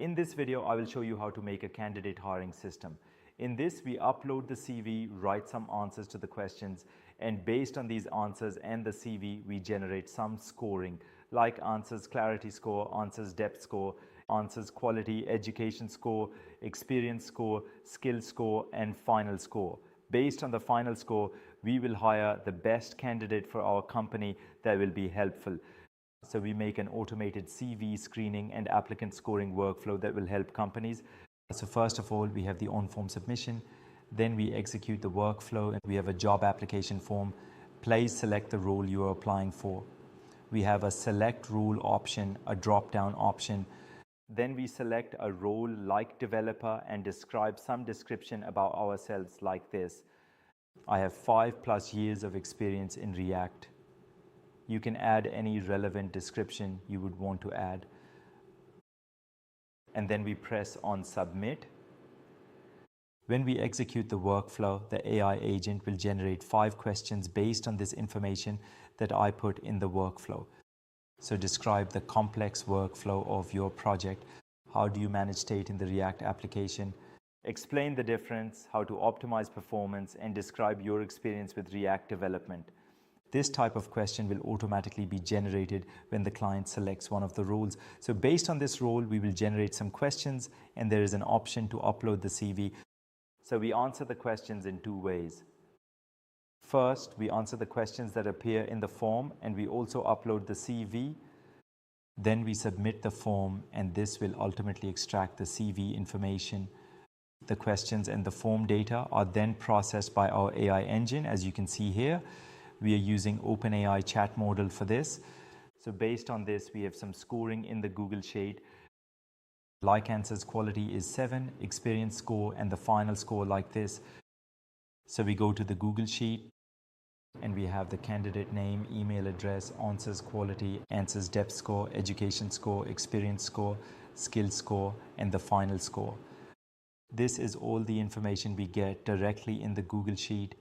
In this video, I will show you how to make a candidate hiring system. In this, we upload the CV, write some answers to the questions, and based on these answers and the CV, we generate some scoring, like answers clarity score, answers depth score, answers quality, education score, experience score, skill score, and final score. Based on the final score, we will hire the best candidate for our company that will be helpful. So we make an automated CV screening and applicant scoring workflow that will help companies. So first of all, we have the on-form submission. Then we execute the workflow and we have a job application form. Please select the role you are applying for. We have a select role option, a drop-down option. Then we select a role like developer and describe some description about ourselves like this. I have 5+ years of experience in React. You can add any relevant description you would want to add. And then we press on submit. When we execute the workflow, the AI agent will generate 5 questions based on this information that I put in the workflow. So describe the complex workflow of your project. How do you manage state in the React application? Explain the difference, how to optimize performance, and describe your experience with React development. This type of question will automatically be generated when the client selects one of the roles. So based on this role, we will generate some questions, and there is an option to upload the CV. So we answer the questions in 2 ways. First, we answer the questions that appear in the form, and we also upload the CV. Then we submit the form, and this will ultimately extract the CV information. The questions and the form data are then processed by our AI engine, as you can see here. We are using OpenAI chat model for this. So based on this, we have some scoring in the Google Sheet. Like answers quality is 7, experience score, and the final score like this. So we go to the Google Sheet and we have the candidate name, email address, answers quality, answers depth score, education score, experience score, skill score, and the final score. This is all the information we get directly in the Google Sheet.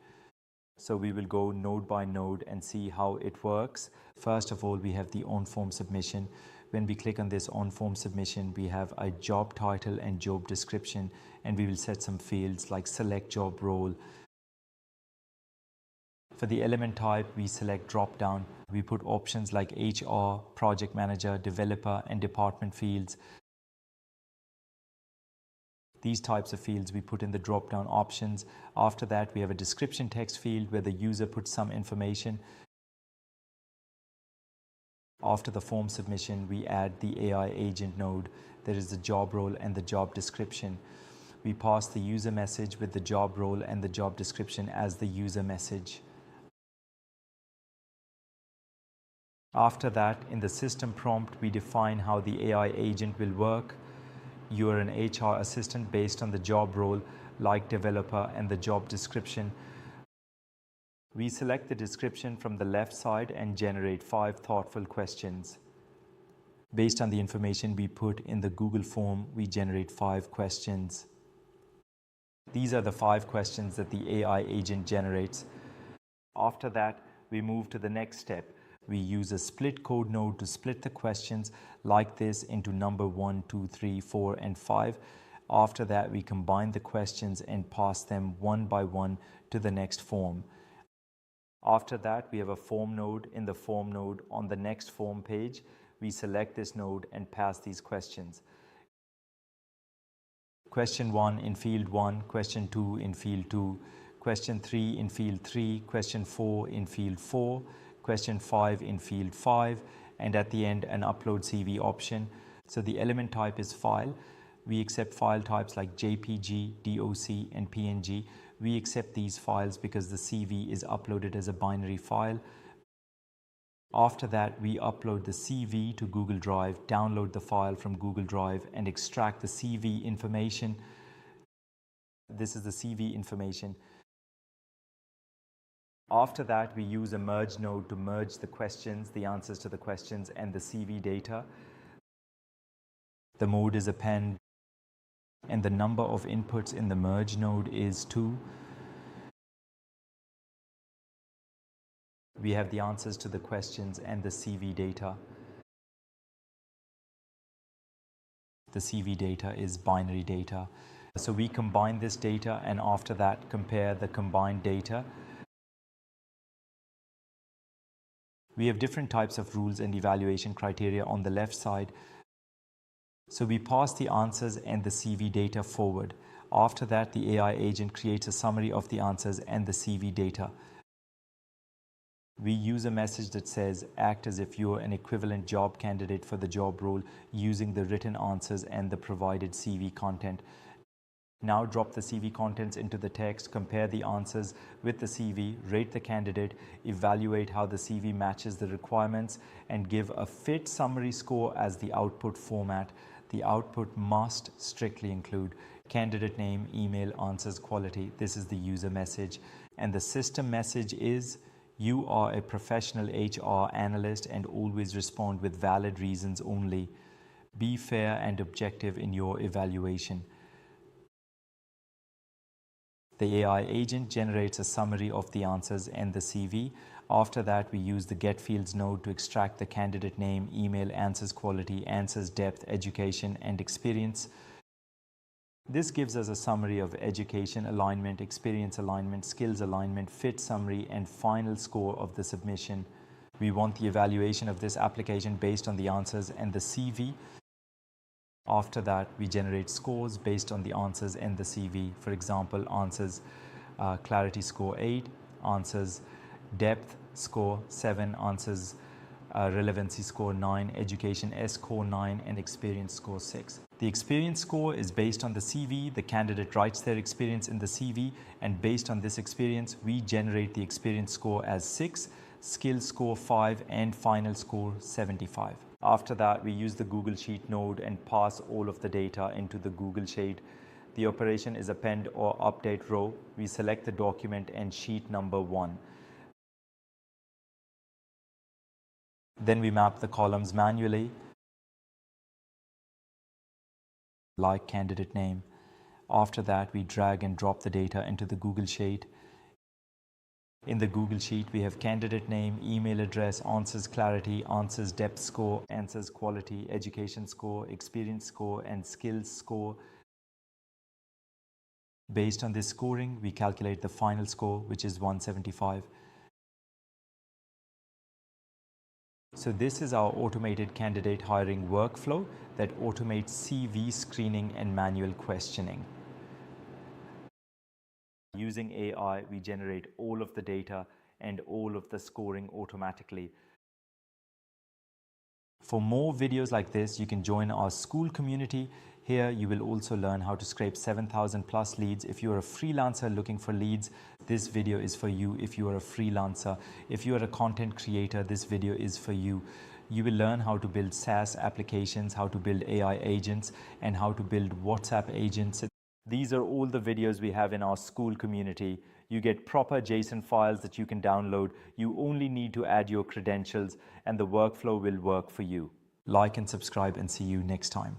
So we will go node by node and see how it works. First of all, we have the on-form submission. When we click on this on-form submission, we have a job title and job description, and we will set some fields like select job role. For the element type, we select drop down. We put options like HR, project manager, developer, and department fields. These types of fields we put in the drop-down options. After that, we have a description text field where the user puts some information. After the form submission, we add the AI agent node. There is the job role and the job description. We pass the user message with the job role and the job description as the user message. After that, in the system prompt, we define how the AI agent will work. You are an HR assistant based on the job role, like developer, and the job description. We select the description from the left side and generate 5 thoughtful questions. Based on the information we put in the Google form, we generate 5 questions. These are the 5 questions that the AI agent generates. After that, we move to the next step. We use a split code node to split the questions like this into number 1, 2, 3, 4, and 5. After that, we combine the questions and pass them one by one to the next form. After that, we have a form node. In the form node on the next form page, we select this node and pass these questions. Question 1 in field 1, question 2 in field 2, question 3 in field 3, question 4 in field 4, question 5 in field 5, and at the end an upload CV option. So the element type is file. We accept file types like JPG, DOC, and PNG. We accept these files because the CV is uploaded as a binary file. After that, we upload the CV to Google Drive, download the file from Google Drive, and extract the CV information. This is the CV information. After that, we use a merge node to merge the questions, the answers to the questions, and the CV data. The mode is append, and the number of inputs in the merge node is 2. We have the answers to the questions and the CV data. The CV data is binary data. So we combine this data and after that compare the combined data. We have different types of rules and evaluation criteria on the left side. So we pass the answers and the CV data forward. After that, the AI agent creates a summary of the answers and the CV data. We use a message that says, act as if you're an equivalent job candidate for the job role using the written answers and the provided CV content. Now drop the CV contents into the text, compare the answers with the CV, rate the candidate, evaluate how the CV matches the requirements, and give a fit summary score as the output format. The output must strictly include candidate name, email, answers, quality. This is the user message. And the system message is, you are a professional HR analyst and always respond with valid reasons only. Be fair and objective in your evaluation. The AI agent generates a summary of the answers and the CV. After that, we use the Get Fields node to extract the candidate name, email, answers quality, answers depth, education, and experience. This gives us a summary of education alignment, experience alignment, skills alignment, fit summary, and final score of the submission. We want the evaluation of this application based on the answers and the CV. After that, we generate scores based on the answers and the CV. For example, answers clarity score 8, answers depth score 7, answers relevancy score 9, education S score 9, and experience score 6. The experience score is based on the CV. The candidate writes their experience in the CV, and based on this experience, we generate the experience score as 6, skills score 5, and final score 75. After that, we use the Google Sheet node and pass all of the data into the Google Sheet. The operation is append or update row. We select the document and sheet number 1. Then we map the columns manually, like candidate name. After that, we drag and drop the data into the Google Sheet. In the Google Sheet, we have candidate name, email address, answers clarity, answers depth score, answers quality, education score, experience score, and skills score. Based on this scoring, we calculate the final score, which is 175. So this is our automated candidate hiring workflow that automates CV screening and manual questioning. Using AI, we generate all of the data and all of the scoring automatically. For more videos like this, you can join our school community. Here, you will also learn how to scrape 7,000 plus leads. If you're a freelancer looking for leads, this video is for you. If you are a freelancer, if you are a content creator, this video is for you. You will learn how to build SaaS applications, how to build AI agents, and how to build WhatsApp agents. These are all the videos we have in our school community. You get proper JSON files that you can download. You only need to add your credentials and the workflow will work for you. Like and subscribe and see you next time.